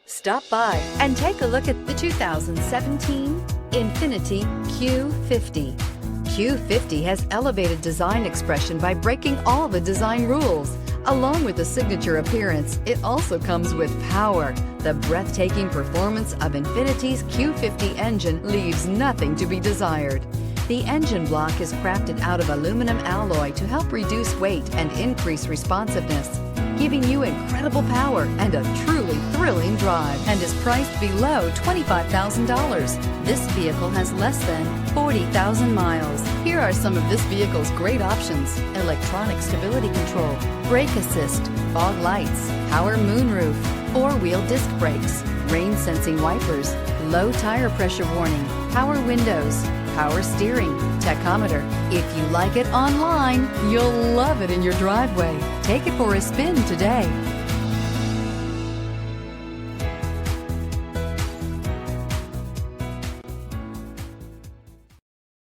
Stop by and take a look at the 2017 Infiniti Q50. Q50 has elevated design expression by breaking all the design rules. Along with the signature appearance, it also comes with power. The breathtaking performance of Infiniti's Q50 engine leaves nothing to be desired. The engine block is crafted out of aluminum alloy to help reduce weight and increase responsiveness, giving you incredible power and a truly thrilling drive, and is priced below $25,000. This vehicle has less than 40,000 miles. Here are some of this vehicle's great options: electronic stability control, brake assist, fog lights, power moonroof, four-wheel disc brakes, rain sensing wipers, low tire pressure warning, power windows, power steering, tachometer. If you like it online, you'll love it in your driveway. Take it for a spin today.